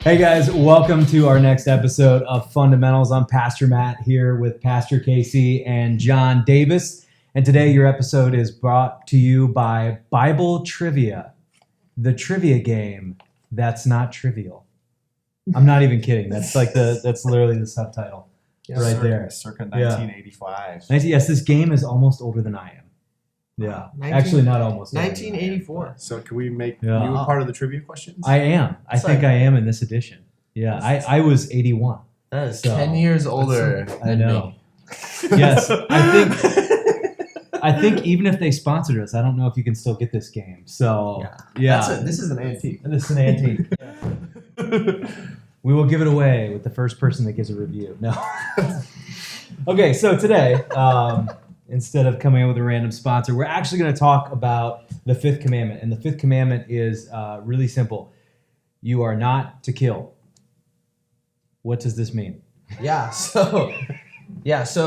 Hey guys, welcome to our next episode of Fundamentals. I'm Pastor Matt here with Pastor Casey and John Davis. And today your episode is brought to you by Bible Trivia, the trivia game that's not trivial. I'm not even kidding. That's literally the subtitle right there. Circa 1985. Yes, this game is almost older than I am. Yeah, actually not almost. 1984. So can we make you a part of the trivia questions? I am. I think I am in this edition. Yeah, I was 81. That is 10 years older I than know. me. Yes, I think even if they sponsored us, I don't know if you can still get this game. So yeah. This is an antique. This is an antique. We will give it away with the first person that gives a review. No. Okay, so today, instead of coming up with a random sponsor, we're actually going to talk about the Fifth Commandment. And the Fifth Commandment is really simple. You are not to kill. What does this mean? So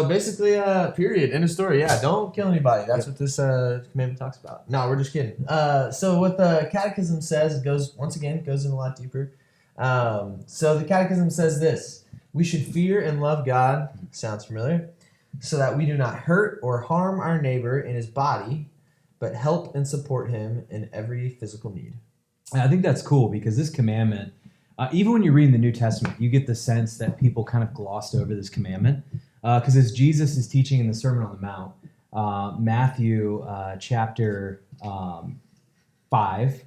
basically, period, end of story. Yeah, don't kill anybody. That's what this commandment talks about. No, we're just kidding. So what the Catechism says, goes in a lot deeper. So the Catechism says this: we should fear and love God, sounds familiar, so that we do not hurt or harm our neighbor in his body, but help and support him in every physical need. I think that's cool because this commandment, even when you read in the New Testament, you get the sense that people kind of glossed over this commandment. Because as Jesus is teaching in the Sermon on the Mount, Matthew chapter 5,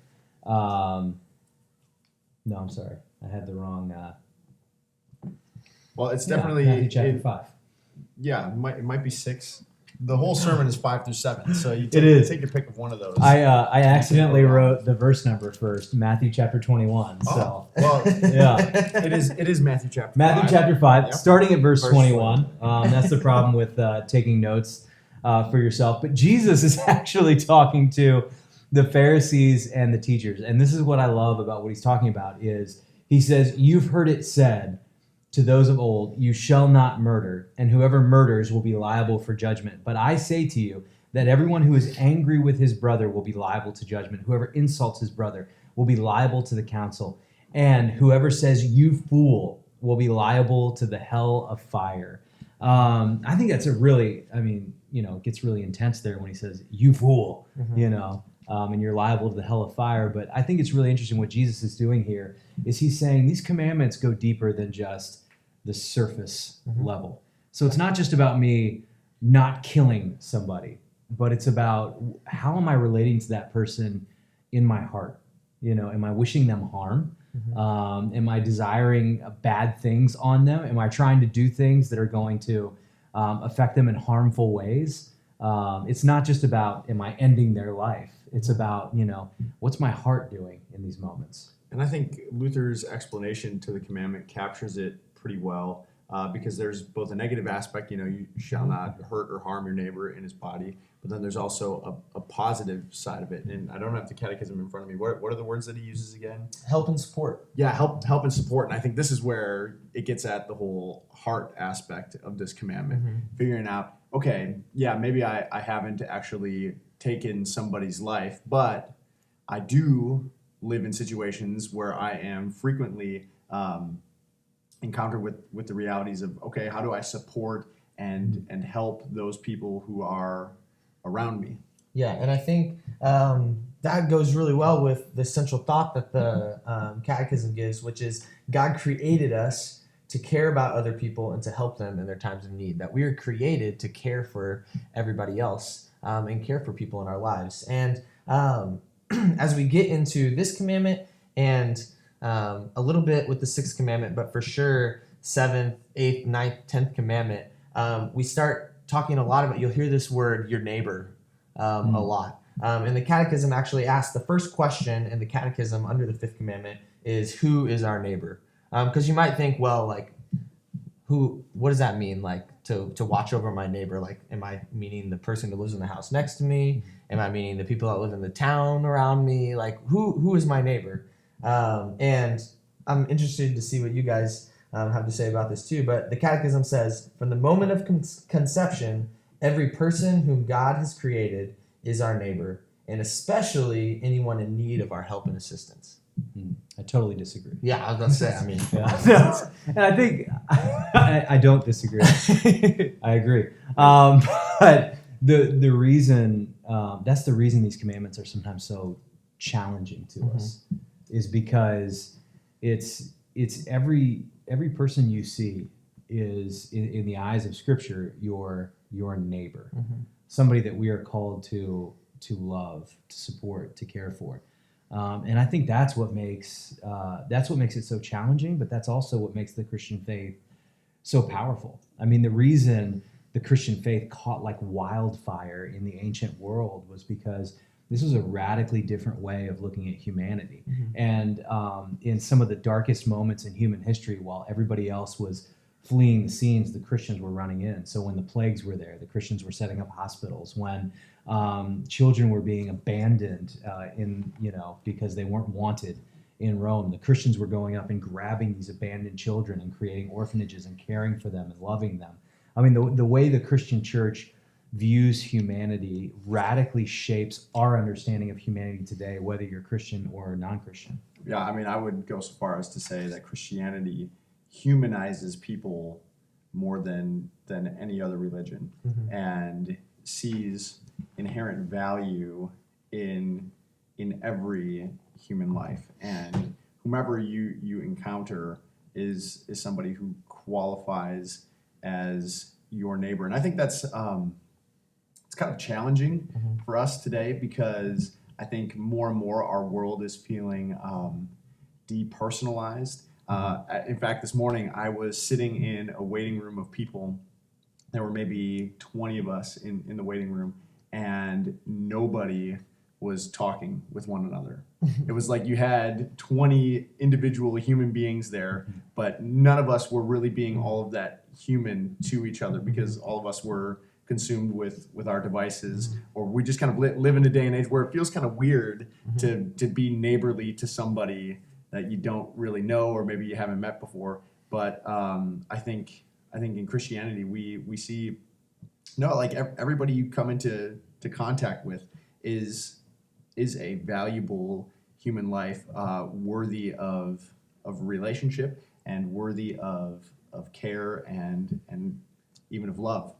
no, I'm sorry. I had the wrong... well, it's definitely... Matthew chapter 5. Yeah, it might be 6. The whole sermon is 5 through 7, so you It is. take your pick of one of those. I accidentally wrote the verse number first, Matthew chapter 21. So well, yeah, it is Matthew chapter 5. Matthew chapter 5, Yep. starting at verse 21. That's the problem with taking notes for yourself. But Jesus is actually talking to the Pharisees and the teachers. And this is what I love about what he's talking about is he says, you've heard it said to those of old, you shall not murder, and whoever murders will be liable for judgment. But I say to you that everyone who is angry with his brother will be liable to judgment. Whoever insults his brother will be liable to the council. And whoever says, you fool, will be liable to the hell of fire. I think that's it gets really intense there when he says, you fool, and you're liable to the hell of fire. But I think it's really interesting what Jesus is doing here is he's saying these commandments go deeper than just the surface level. So it's not just about me not killing somebody, but it's about how am I relating to that person in my heart? Am I wishing them harm? Am I desiring bad things on them? Am I trying to do things that are going to affect them in harmful ways? It's not just about am I ending their life. It's about, what's my heart doing in these moments? And I think Luther's explanation to the commandment captures it pretty well because there's both a negative aspect, you shall not hurt or harm your neighbor in his body, but then there's also a positive side of it. And I don't have the Catechism in front of me. What are the words that he uses again? Help and support. Yeah, help and support. And I think this is where it gets at the whole heart aspect of this commandment, figuring out, okay, yeah, maybe I haven't actually taken somebody's life, but I do live in situations where I am frequently encountered with the realities of, okay, how do I support and help those people who are around me? Yeah, and I think that goes really well with the central thought that the Catechism gives, which is God created us to care about other people and to help them in their times of need, that we are created to care for everybody else and care for people in our lives. And as we get into this commandment and a little bit with the 6th commandment, but for sure 7th, 8th, 9th, 10th commandment, we start talking a lot about, you'll hear this word, your neighbor, a lot. And the Catechism actually asks, the first question in the Catechism under the 5th commandment is, who is our neighbor? Because you might think, well, like, what does that mean? Like, to watch over my neighbor? Like, am I meaning the person who lives in the house next to me? Am I meaning the people that live in the town around me? Like, who is my neighbor? And I'm interested to see what you guys have to say about this too. But the Catechism says, from the moment of conception, every person whom God has created is our neighbor, and especially anyone in need of our help and assistance. I totally disagree. Yeah, I was going to say, I mean. Yeah. And I think I don't disagree. I agree. But the reason that's the reason these commandments are sometimes so challenging to us is because it's every person you see is in the eyes of Scripture your neighbor, somebody that we are called to love, to support, to care for. And I think that's what makes it so challenging, but that's also what makes the Christian faith so powerful. I mean, the reason the Christian faith caught like wildfire in the ancient world was because this was a radically different way of looking at humanity. And in some of the darkest moments in human history, while everybody else was fleeing the scenes, the Christians were running in. So when the plagues were there, the Christians were setting up hospitals. When children were being abandoned because they weren't wanted in Rome, the Christians were going up and grabbing these abandoned children and creating orphanages and caring for them and loving them. I mean, the way the Christian church views humanity radically shapes our understanding of humanity today, whether you're Christian or non-Christian. Yeah, I mean, I would go so far as to say that Christianity humanizes people more than any other religion, and sees inherent value in every human life, and whomever you encounter is somebody who qualifies as your neighbor. And I think that's it's kind of challenging for us today, because I think more and more our world is feeling depersonalized. In fact, this morning I was sitting in a waiting room of people. There were maybe 20 of us in the waiting room, and nobody was talking with one another. It was like you had 20 individual human beings there, but none of us were really being all of that human to each other, because all of us were consumed with our devices, or we just kind of live in a day and age where it feels kind of weird to be neighborly to somebody that you don't really know, or maybe you haven't met before. But I think in Christianity we see everybody you come into contact with is a valuable human life, worthy of relationship and worthy of care and even of love.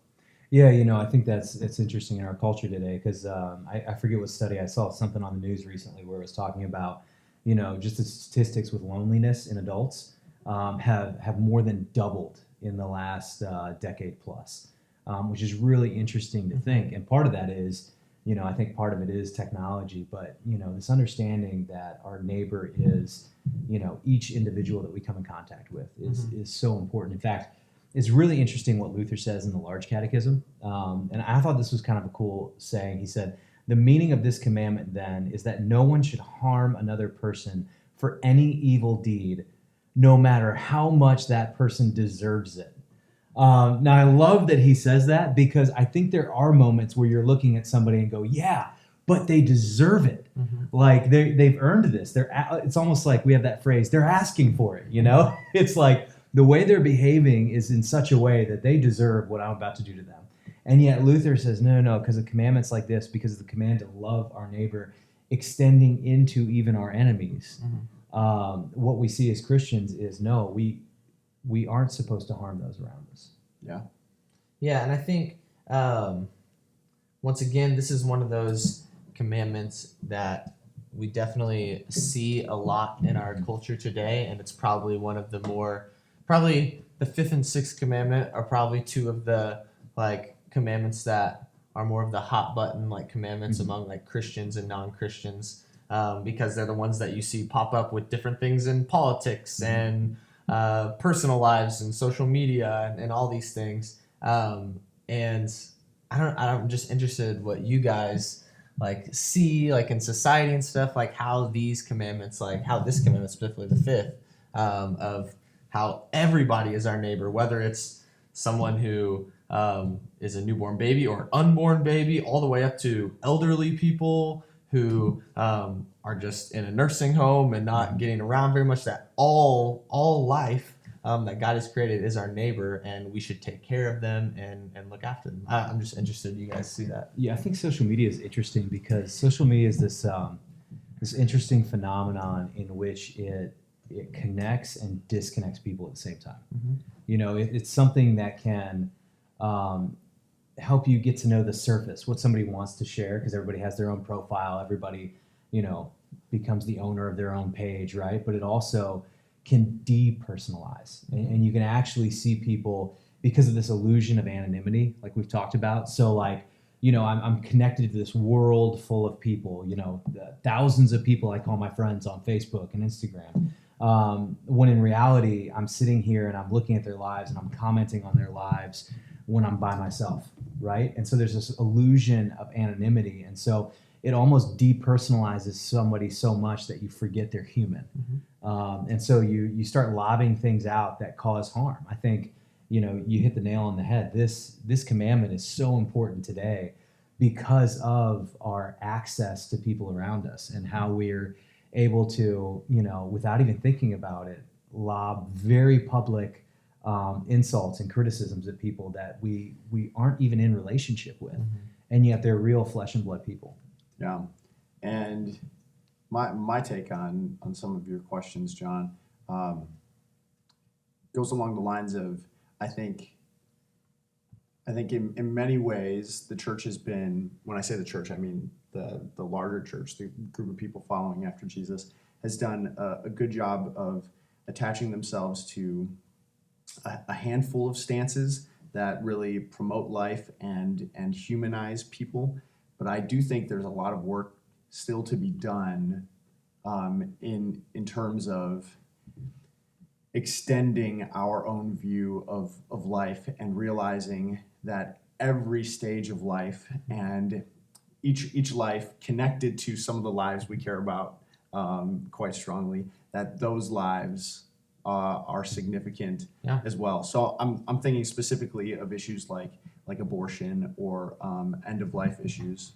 Yeah, I think that's interesting in our culture today, because I forget what study I saw, something on the news recently where it was talking about just the statistics with loneliness in adults have more than doubled in the last decade plus, which is really interesting to think. And part of that is, I think part of it is technology, but this understanding that our neighbor is, each individual that we come in contact with is so important. In fact, it's really interesting what Luther says in the Large Catechism, and I thought this was kind of a cool saying. He said, "The meaning of this commandment, then, is that no one should harm another person for any evil deed, no matter how much that person deserves it." Now, I love that he says that, because I think there are moments where you're looking at somebody and go, yeah, but they deserve it. Like they've earned this. It's almost like we have that phrase, they're asking for it, It's like the way they're behaving is in such a way that they deserve what I'm about to do to them. And yet Luther says, no, because the commandment's like this, because of the command to love our neighbor, extending into even our enemies. What we see as Christians is, no, we aren't supposed to harm those around us. Yeah, and I think, once again, this is one of those commandments that we definitely see a lot in our culture today, and it's probably one of the probably the fifth and sixth commandment are probably two of the commandments that are more of the hot button commandments among Christians and non-Christians, because they're the ones that you see pop up with different things in politics and personal lives and social media and all these things. And I'm just interested what you guys see in society and stuff, how these commandments, how this commandment, specifically the fifth, of how everybody is our neighbor, whether it's someone who is a newborn baby or an unborn baby, all the way up to elderly people who are just in a nursing home and not getting around very much, that all life that God has created is our neighbor, and we should take care of them and look after them. I'm just interested, you guys see that? Yeah, I think social media is interesting, because social media is this this interesting phenomenon in which it connects and disconnects people at the same time. You know, it's something that can help you get to know the surface, what somebody wants to share, because everybody has their own profile. Everybody, you know, becomes the owner of their own page, right? But it also can depersonalize, and you can actually see people because of this illusion of anonymity, like we've talked about. So like, you know, I'm connected to this world full of people, you know, thousands of people I call my friends on Facebook and Instagram. When in reality, I'm sitting here and I'm looking at their lives and I'm commenting on their lives when I'm by myself, right? And so there's this illusion of anonymity. And so it almost depersonalizes somebody so much that you forget they're human. And so you start lobbing things out that cause harm. I think, you know, you hit the nail on the head. This commandment is so important today because of our access to people around us and how we're able to, you know, without even thinking about it, lob very public insults and criticisms at people that we aren't even in relationship with, and yet they're real flesh and blood people. Yeah, and my take on some of your questions, John, goes along the lines of I think in many ways the church has been, when I say the church, I mean the larger church, the group of people following after Jesus, has done a good job of attaching themselves to a handful of stances that really promote life and humanize people. But I do think there's a lot of work still to be done in terms of extending our own view of life and realizing that every stage of life and each life connected to some of the lives we care about quite strongly, that those lives are significant as well. So I'm thinking specifically of issues like abortion or end of life issues.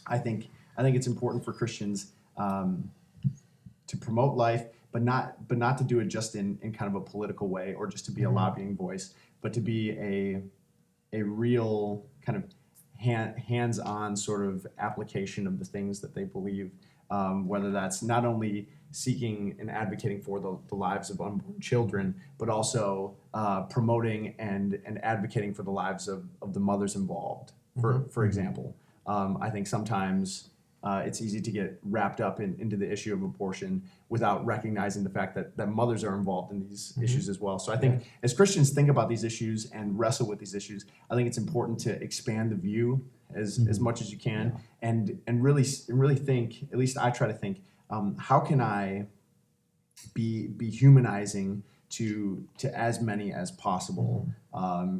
I think it's important for Christians to promote life, but not to do it just in kind of a political way or just to be a lobbying voice, but to be a real kind of hands-on sort of application of the things that they believe, whether that's not only seeking and advocating for the lives of unborn children, but also promoting and advocating for the lives of the mothers involved, for example. I think sometimes it's easy to get wrapped up into the issue of abortion without recognizing the fact that mothers are involved in these issues as well. So I think as Christians think about these issues and wrestle with these issues, I think it's important to expand the view as much as you can, and really think, at least I try to think, how can I be humanizing to as many as possible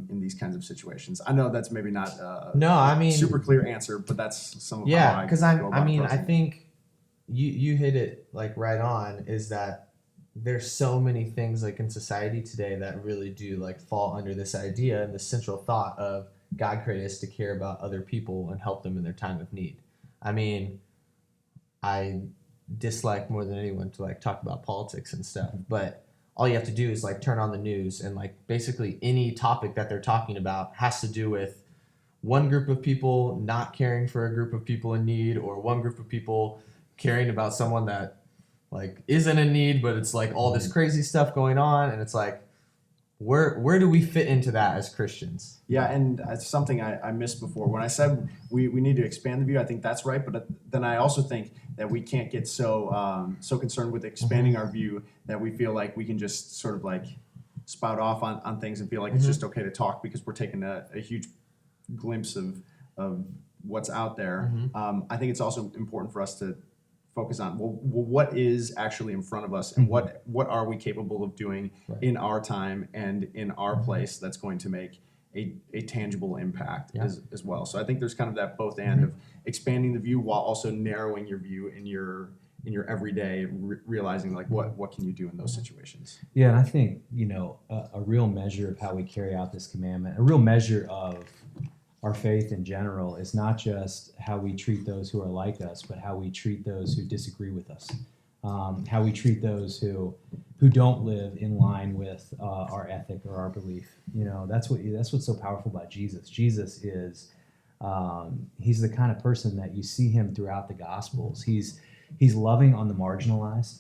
in these kinds of situations. I know that's maybe not a super clear answer, but that's some of how I because I think you hit it like right on, is that there's so many things like in society today that really do like fall under this idea and the central thought of God created us to care about other people and help them in their time of need. I mean, I dislike more than anyone to like talk about politics and stuff, but all you have to do is like turn on the news and like basically any topic that they're talking about has to do with one group of people not caring for a group of people in need, or one group of people caring about someone that like isn't in need, but it's like all this crazy stuff going on, and it's like where do we fit into that as Christians? Yeah, and it's something I missed before. When I said we need to expand the view, I think that's right, but then I also think that we can't get so concerned with expanding our view that we feel like we can just sort of like spout off on things and feel like it's just okay to talk because we're taking a huge glimpse of what's out there. I think it's also important for us to focus on what is actually in front of us and what are we capable of doing in our time and in our place that's going to make a tangible impact as well. So I think there's kind of that both and of expanding the view while also narrowing your view in your everyday, realizing like what can you do in those situations. Yeah, and I think, you know, a real measure of how we carry out this commandment, a real measure of our faith in general, is not just how we treat those who are like us, but how we treat those who disagree with us, how we treat those who don't live in line with our ethic or our belief. You know, that's what's so powerful about Jesus. Jesus is he's the kind of person that you see him throughout the Gospels. He's he's loving on the marginalized,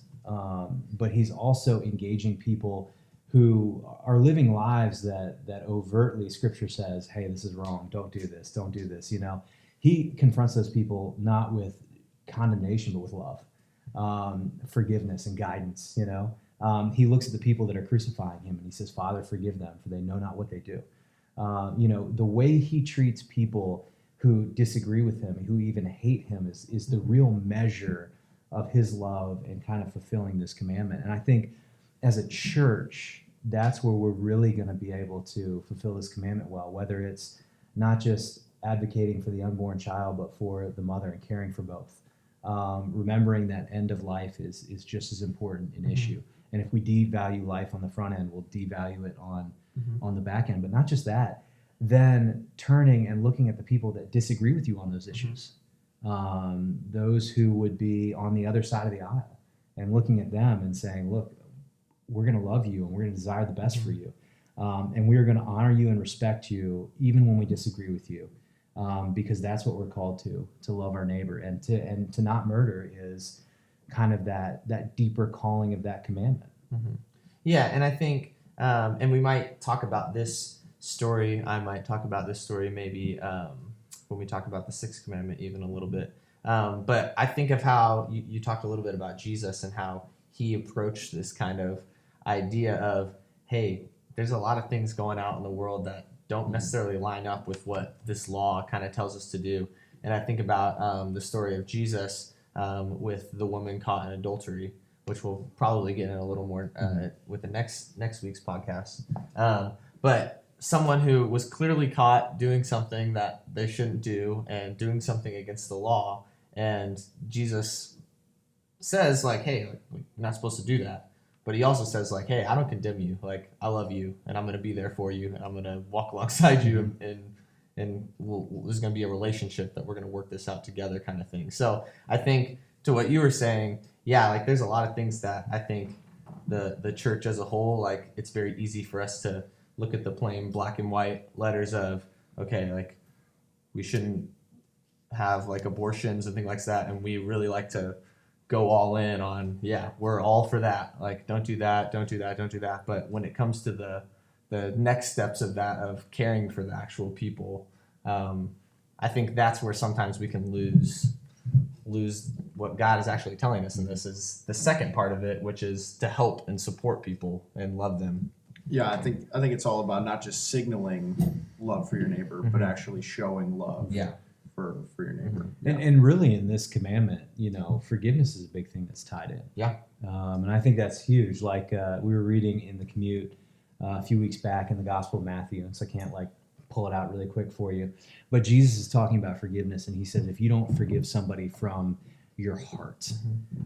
but he's also engaging people who are living lives that overtly Scripture says, hey, this is wrong, don't do this, you know. He confronts those people not with condemnation, but with love, forgiveness and guidance, you know. He looks at the people that are crucifying him and he says, Father, forgive them, for they know not what they do. You know, the way he treats people who disagree with him, who even hate him, is the real measure of his love and kind of fulfilling this commandment. And I think as a church, that's where we're really going to be able to fulfill this commandment well, whether it's not just advocating for the unborn child, but for the mother and caring for both. Remembering that end of life is just as important an issue. And if we devalue life on the front end, we'll devalue it on the back end. But not just that, then turning and looking at the people that disagree with you on those issues, those who would be on the other side of the aisle, and looking at them and saying, look, we're going to love you and we're going to desire the best for you. And we are going to honor you and respect you even when we disagree with you. Because that's what we're called to love our neighbor, and to not murder is kind of that deeper calling of that commandment. Yeah, and I think, and we might talk about this story. I might talk about this story maybe when we talk about the Sixth Commandment even a little bit. But I think of how you talked a little bit about Jesus and how he approached this kind of idea of, hey, there's a lot of things going out in the world that don't necessarily line up with what this law kind of tells us to do. And I think about the story of Jesus with the woman caught in adultery, which we'll probably get in a little more with the next week's podcast. But someone who was clearly caught doing something that they shouldn't do and doing something against the law, and Jesus says, like, hey, like, you're not supposed to do that. But he also says, like, hey, I don't condemn you. Like, I love you, and I'm going to be there for you, and I'm going to walk alongside you, and there's going to be a relationship that we're going to work this out together, kind of thing. So I think to what you were saying, yeah, like, there's a lot of things that I think the church as a whole, like, it's very easy for us to look at the plain black and white letters of, okay, like, we shouldn't have, like, abortions and things like that, and we really like to go all in on, yeah, we're all for that. Like, don't do that, don't do that, don't do that. But when it comes to the next steps of that, of caring for the actual people, I think that's where sometimes we can lose what God is actually telling us. And this is the second part of it, which is to help and support people and love them. Yeah, I think it's all about not just signaling love for your neighbor, but actually showing love. Yeah. For your neighbor. And really in this commandment, you know, forgiveness is a big thing that's tied in. Yeah. And I think that's huge. Like we were reading in the commute a few weeks back in the Gospel of Matthew, and so I can't like pull it out really quick for you. But Jesus is talking about forgiveness, and he says, if you don't forgive somebody from your heart.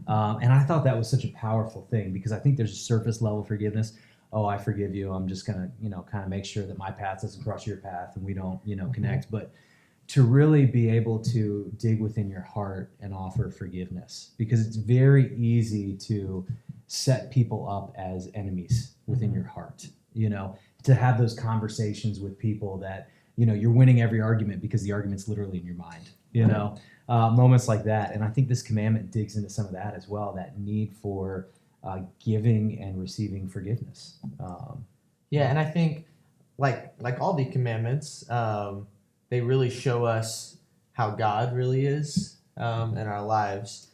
And I thought that was such a powerful thing, because I think there's a surface level forgiveness. Oh, I forgive you. I'm just going to, you know, kind of make sure that my path doesn't cross your path and we don't, you know, connect. But to really be able to dig within your heart and offer forgiveness, because it's very easy to set people up as enemies within your heart, you know, to have those conversations with people that, you know, you're winning every argument because the argument's literally in your mind, you know, moments like that. And I think this commandment digs into some of that as well, that need for giving and receiving forgiveness. Yeah, and I think like all the commandments, they really show us how God really is in our lives.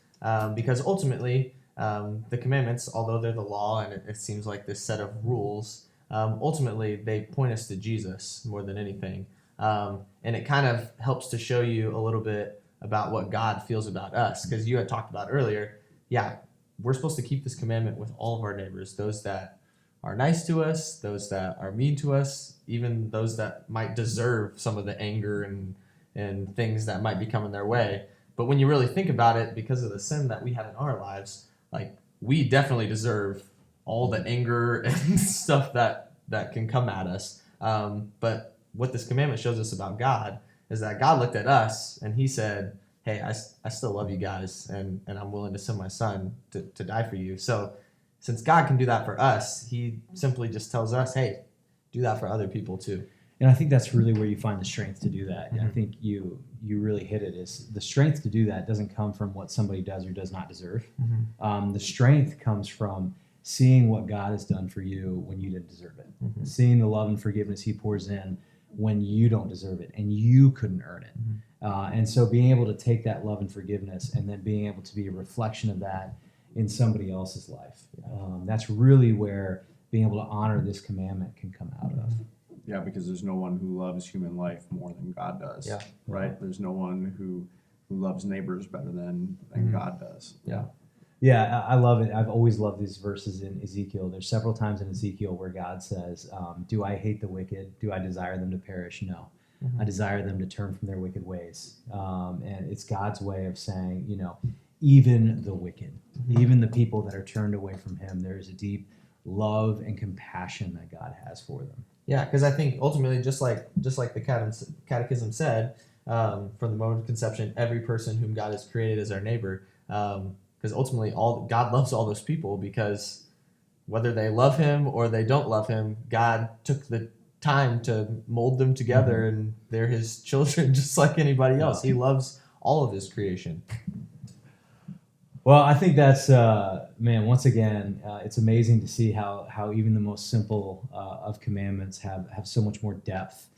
Because ultimately, the commandments, although they're the law and it seems like this set of rules, ultimately they point us to Jesus more than anything. And it kind of helps to show you a little bit about what God feels about us. Because you had talked about earlier, yeah, we're supposed to keep this commandment with all of our neighbors, those that are nice to us, those that are mean to us, even those that might deserve some of the anger and things that might be coming their way. But when you really think about it, because of the sin that we have in our lives, like, we definitely deserve all the anger and stuff that can come at us. But what this commandment shows us about God is that God looked at us and he said, hey, I still love you guys, and I'm willing to send my son to die for you. So since God can do that for us, he simply just tells us, hey, do that for other people too. And I think that's really where you find the strength to do that. Mm-hmm. I think you really hit it. Is the strength to do that doesn't come from what somebody does or does not deserve. Mm-hmm. The strength comes from seeing what God has done for you when you didn't deserve it, Mm-hmm. seeing the love and forgiveness He pours in when you don't deserve it and you couldn't earn it. Mm-hmm. And so being able to take that love and forgiveness and then being able to be a reflection of that in somebody else's life, that's really where being able to honor this commandment can come out of. Yeah, because there's no one who loves human life more than God does. Yeah. Right? There's no one who loves neighbors better than God does. Yeah. Yeah, I love it. I've always loved these verses in Ezekiel. There's several times in Ezekiel where God says, do I hate the wicked? Do I desire them to perish? No. Mm-hmm. I desire them to turn from their wicked ways. And it's God's way of saying, even the wicked, even the people that are turned away from Him, there is a deep love and compassion that God has for them. Yeah, because I think ultimately, just like the Catechism said, from the moment of conception, every person whom God has created is our neighbor. Because ultimately, God loves all those people, because whether they love Him or they don't love Him, God took the time to mold them together, and they're His children just like anybody else. He loves all of His creation. Well, I think that's, once again, it's amazing to see how even the most simple of commandments have so much more depth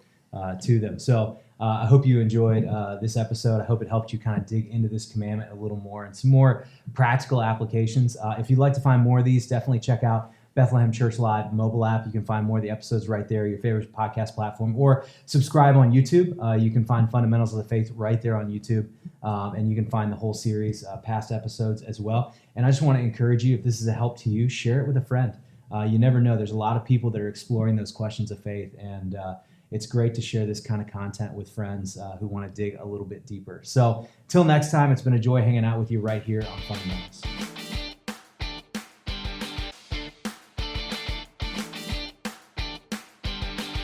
to them. So I hope you enjoyed this episode. I hope it helped you kind of dig into this commandment a little more and some more practical applications. If you'd like to find more of these, definitely check out Bethlehem Church Live mobile app. You can find more of the episodes right there, your favorite podcast platform, or subscribe on YouTube. You can find Fundamentals of the Faith right there on YouTube, and you can find the whole series, past episodes as well. And I just want to encourage you, if this is a help to you, share it with a friend. You never know. There's a lot of people that are exploring those questions of faith, and it's great to share this kind of content with friends who want to dig a little bit deeper. So till next time, it's been a joy hanging out with you right here on Fundamentals.